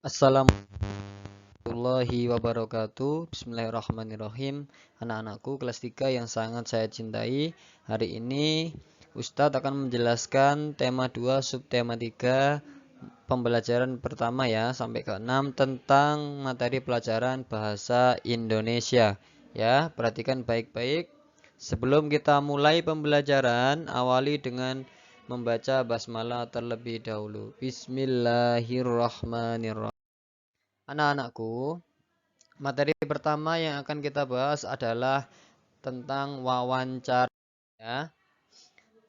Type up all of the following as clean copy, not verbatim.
Assalamualaikum warahmatullahi wabarakatuh. Bismillahirrahmanirrahim. Anak-anakku kelas 3 yang sangat saya cintai, hari ini Ustadz akan menjelaskan tema 2 subtema 3 pembelajaran pertama ya sampai ke 6 tentang materi pelajaran bahasa Indonesia. Ya, perhatikan baik-baik. Sebelum kita mulai pembelajaran, awali dengan membaca basmalah terlebih dahulu. Bismillahirrahmanirrahim. Anak-anakku, materi pertama yang akan kita bahas adalah tentang wawancara ya.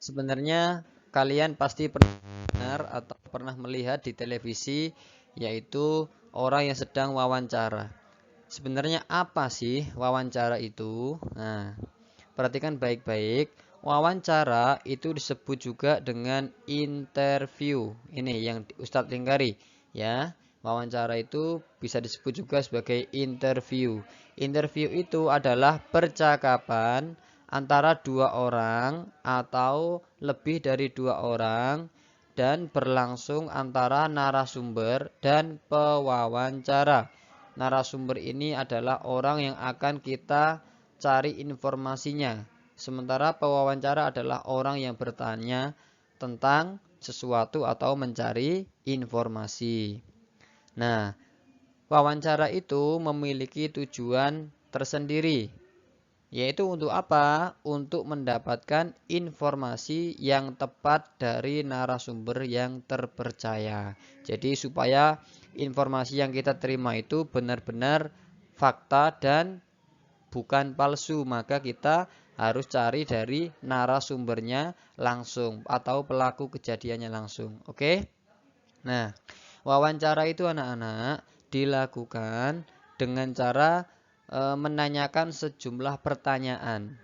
Sebenarnya kalian pasti pernah dengar atau pernah melihat di televisi yaitu orang yang sedang wawancara. Sebenarnya apa sih wawancara itu? Nah, perhatikan baik-baik. Wawancara itu disebut juga dengan interview. Ini yang Ustadz lingkari ya. Wawancara itu bisa disebut juga sebagai interview. Interview itu adalah percakapan antara dua orang atau lebih dari dua orang dan berlangsung antara narasumber dan pewawancara. Narasumber ini adalah orang yang akan kita cari informasinya. Sementara pewawancara adalah orang yang bertanya tentang sesuatu atau mencari informasi. Nah, wawancara itu memiliki tujuan tersendiri, yaitu untuk apa? Untuk mendapatkan informasi yang tepat dari narasumber yang terpercaya. Jadi supaya informasi yang kita terima itu benar-benar fakta dan bukan palsu, maka kita harus cari dari narasumbernya langsung atau pelaku kejadiannya langsung. Oke? Nah, wawancara itu anak-anak dilakukan dengan cara menanyakan sejumlah pertanyaan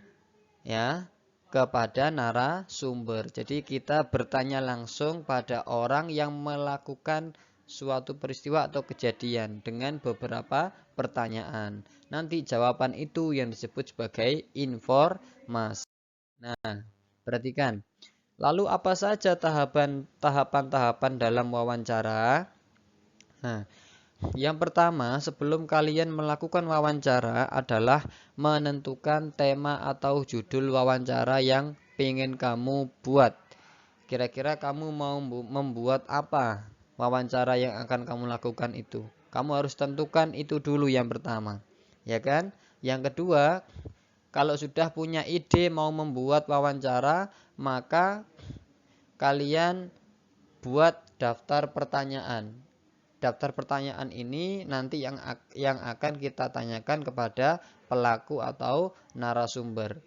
ya kepada narasumber. Jadi kita bertanya langsung pada orang yang melakukan suatu peristiwa atau kejadian dengan beberapa pertanyaan. Nanti jawaban itu yang disebut sebagai informasi. Nah, perhatikan. Lalu apa saja tahapan-tahapan dalam wawancara? Nah, yang pertama, sebelum kalian melakukan wawancara adalah menentukan tema atau judul wawancara yang ingin kamu buat. Kira-kira kamu mau membuat apa wawancara yang akan kamu lakukan itu? Kamu harus tentukan itu dulu yang pertama. Ya kan? Yang kedua, kalau sudah punya ide mau membuat wawancara, maka kalian buat daftar pertanyaan. Daftar pertanyaan ini nanti yang akan kita tanyakan kepada pelaku atau narasumber.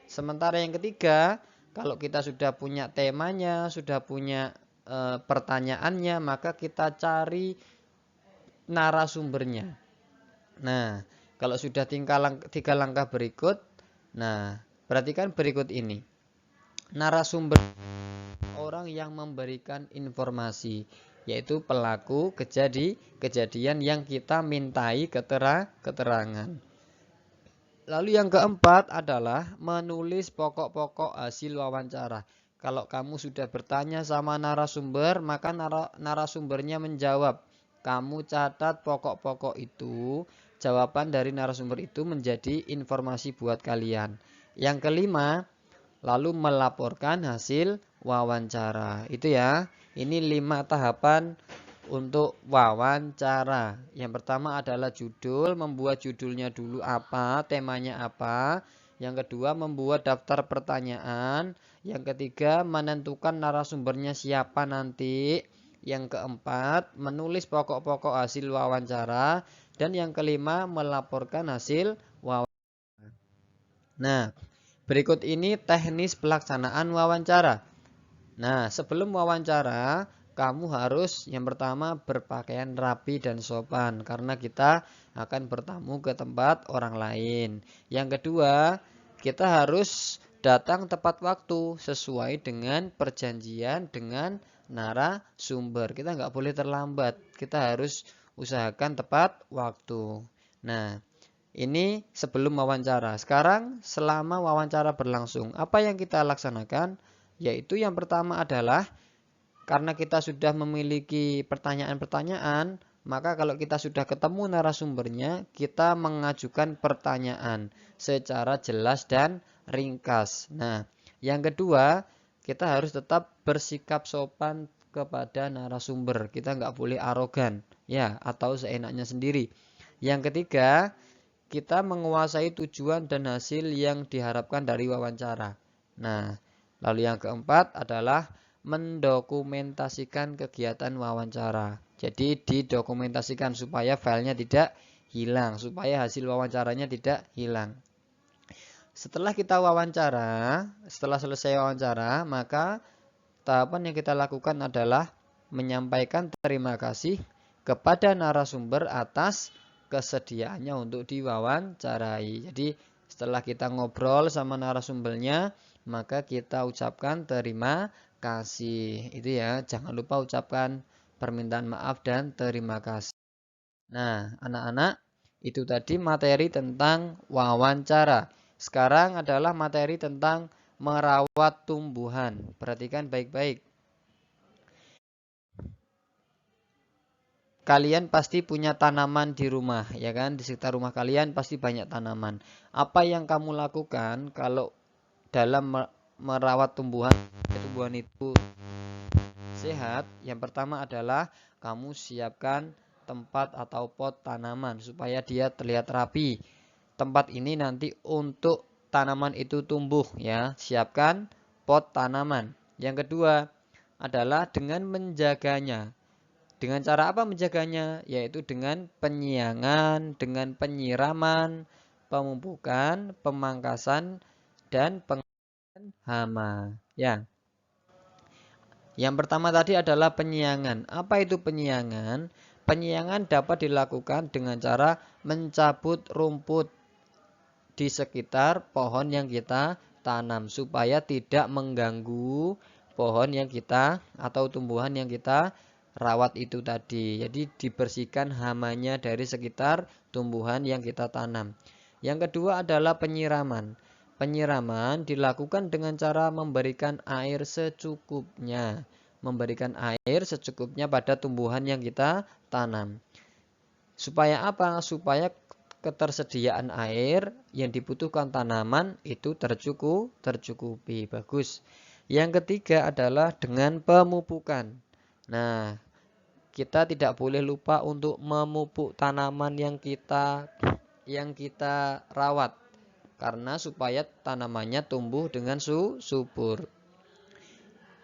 Sementara yang ketiga, kalau kita sudah punya temanya, sudah punya pertanyaannya, maka kita cari narasumbernya. Nah, kalau sudah tiga langkah berikut, nah, perhatikan berikut ini. Narasumber orang yang memberikan informasi, yaitu pelaku kejadian yang kita mintai keterangan. Lalu yang keempat adalah menulis pokok-pokok hasil wawancara. Kalau kamu sudah bertanya sama narasumber, maka narasumbernya menjawab. Kamu catat pokok-pokok itu, jawaban dari narasumber itu menjadi informasi buat kalian. Yang kelima, lalu melaporkan hasil wawancara. Itu ya. Ini 5 tahapan untuk wawancara. Yang pertama adalah judul, membuat judulnya dulu apa, temanya apa. Yang kedua, membuat daftar pertanyaan. Yang ketiga, menentukan narasumbernya siapa nanti. Yang keempat, menulis pokok-pokok hasil wawancara. Dan yang kelima, melaporkan hasil wawancara. Nah, berikut ini teknis pelaksanaan wawancara. Nah, sebelum wawancara, kamu harus yang pertama berpakaian rapi dan sopan karena kita akan bertamu ke tempat orang lain. Yang kedua, kita harus datang tepat waktu sesuai dengan perjanjian dengan narasumber. Kita nggak boleh terlambat. Kita harus usahakan tepat waktu. Nah, ini sebelum wawancara. Sekarang selama wawancara berlangsung, apa yang kita laksanakan? Yaitu yang pertama adalah karena kita sudah memiliki pertanyaan-pertanyaan, Maka kalau kita sudah ketemu narasumbernya, kita mengajukan pertanyaan secara jelas dan ringkas. Nah, yang kedua, kita harus tetap bersikap sopan kepada narasumber. Kita nggak boleh arogan, ya, atau seenaknya sendiri. Yang ketiga, kita menguasai tujuan dan hasil yang diharapkan dari wawancara. Nah, lalu yang keempat adalah mendokumentasikan kegiatan wawancara. Jadi didokumentasikan supaya filenya tidak hilang, supaya hasil wawancaranya tidak hilang. Setelah kita wawancara, setelah selesai wawancara, maka tahapan yang kita lakukan adalah menyampaikan terima kasih kepada narasumber atas kesediaannya untuk diwawancarai. Jadi setelah kita ngobrol sama narasumbernya, maka kita ucapkan terima kasih. Itu ya, jangan lupa ucapkan permintaan maaf dan terima kasih. Nah, anak-anak, itu tadi materi tentang wawancara. Sekarang adalah materi tentang merawat tumbuhan. Perhatikan baik-baik. Kalian pasti punya tanaman di rumah, ya kan? Di sekitar rumah kalian pasti banyak tanaman. Apa yang kamu lakukan kalau dalam merawat tumbuhan itu sehat? Yang pertama adalah kamu siapkan tempat atau pot tanaman supaya dia terlihat rapi. Tempat ini nanti untuk tanaman itu tumbuh, ya. Siapkan pot tanaman. Yang kedua adalah dengan menjaganya. Dengan cara apa menjaganya? Yaitu dengan penyiangan, dengan penyiraman, pemupukan, pemangkasan, dan pengendalian hama. Ya. Yang pertama tadi adalah penyiangan. Apa itu penyiangan? Penyiangan dapat dilakukan dengan cara mencabut rumput di sekitar pohon yang kita tanam supaya tidak mengganggu pohon yang kita atau tumbuhan yang kita rawat itu tadi. Jadi dibersihkan hamanya dari sekitar tumbuhan yang kita tanam. Yang kedua adalah penyiraman. Penyiraman dilakukan dengan cara memberikan air secukupnya. Memberikan air secukupnya pada tumbuhan yang kita tanam. Supaya apa? Supaya ketersediaan air yang dibutuhkan tanaman itu tercukupi. Bagus. Yang ketiga adalah dengan pemupukan. Nah, kita tidak boleh lupa untuk memupuk tanaman yang kita rawat karena supaya tanamannya tumbuh dengan subur.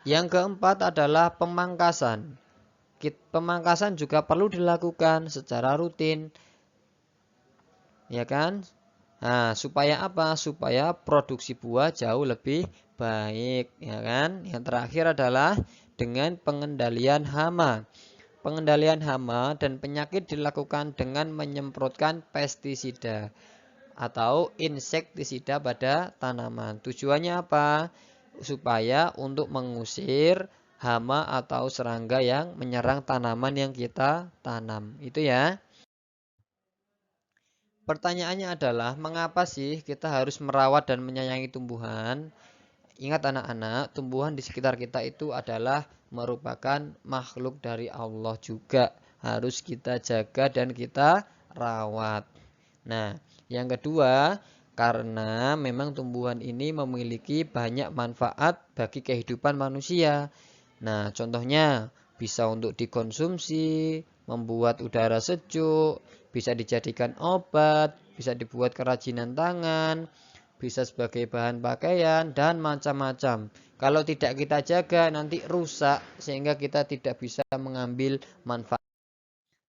Yang keempat adalah pemangkasan. Pemangkasan juga perlu dilakukan secara rutin. Ya kan? Nah, supaya apa? Supaya produksi buah jauh lebih baik, ya kan? Yang terakhir adalah dengan pengendalian hama. Pengendalian hama dan penyakit dilakukan dengan menyemprotkan pestisida atau insektisida pada tanaman. Tujuannya apa? Supaya untuk mengusir hama atau serangga yang menyerang tanaman yang kita tanam. Itu ya. Pertanyaannya adalah, mengapa sih kita harus merawat dan menyayangi tumbuhan? Ingat anak-anak, tumbuhan di sekitar kita itu adalah merupakan makhluk dari Allah juga. Harus kita jaga dan kita rawat. Nah, yang kedua, karena memang tumbuhan ini memiliki banyak manfaat bagi kehidupan manusia. Nah, contohnya bisa untuk dikonsumsi, membuat udara sejuk, bisa dijadikan obat, bisa dibuat kerajinan tangan, bisa sebagai bahan pakaian, dan macam-macam. Kalau tidak kita jaga, nanti rusak, sehingga kita tidak bisa mengambil manfaat.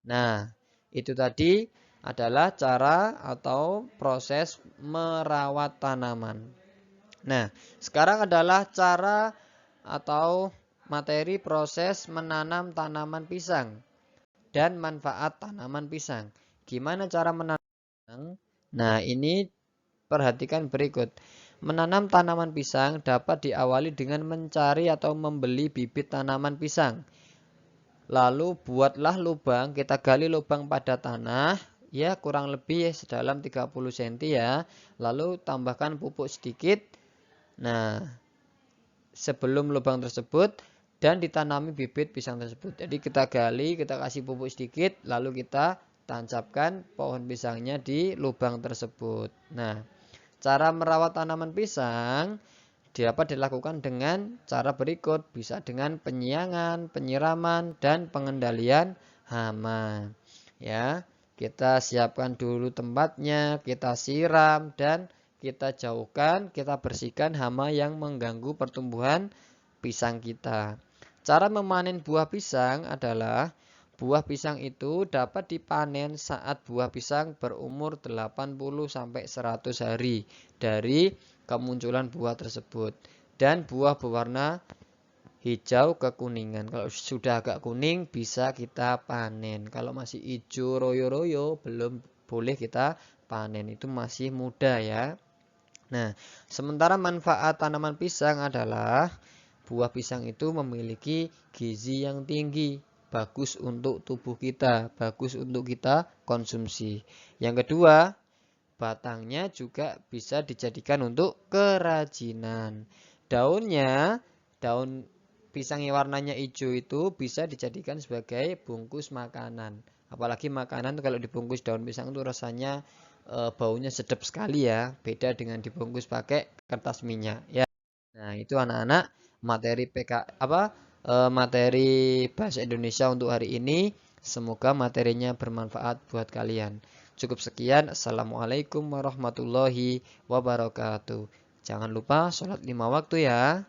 Nah, itu tadi adalah cara atau proses merawat tanaman. Nah, sekarang adalah cara atau materi proses menanam tanaman pisang dan manfaat tanaman pisang. Gimana cara menanam pisang? Nah, ini perhatikan berikut. Menanam tanaman pisang dapat diawali dengan mencari atau membeli bibit tanaman pisang. Lalu buatlah lubang, kita gali lubang pada tanah, ya kurang lebih sedalam 30 cm ya. Lalu tambahkan pupuk sedikit. Nah, sebelum lubang tersebut dan ditanami bibit pisang tersebut. Jadi kita gali, kita kasih pupuk sedikit, lalu kita tancapkan pohon pisangnya di lubang tersebut. Nah, cara merawat tanaman pisang dapat dilakukan dengan cara berikut, bisa dengan penyiangan, penyiraman, dan pengendalian hama. Ya, kita siapkan dulu tempatnya, kita siram dan kita jauhkan, kita bersihkan hama yang mengganggu pertumbuhan pisang kita. Cara memanen buah pisang adalah buah pisang itu dapat dipanen saat buah pisang berumur 80-100 hari dari kemunculan buah tersebut. Dan buah berwarna hijau kekuningan. Kalau sudah agak kuning bisa kita panen. Kalau masih hijau royo-royo belum boleh kita panen. Itu masih muda ya. Nah, sementara manfaat tanaman pisang adalah buah pisang itu memiliki gizi yang tinggi, bagus untuk tubuh kita, bagus untuk kita konsumsi. Yang kedua, batangnya juga bisa dijadikan untuk kerajinan. Daunnya, daun pisang yang warnanya hijau itu bisa dijadikan sebagai bungkus makanan. Apalagi makanan kalau dibungkus daun pisang itu rasanya baunya sedap sekali ya, beda dengan dibungkus pakai kertas minyak ya. Nah, itu anak-anak materi materi bahasa Indonesia untuk hari ini. Semoga materinya bermanfaat buat kalian. Cukup sekian. Assalamualaikum warahmatullahi wabarakatuh. Jangan lupa sholat 5 waktu ya.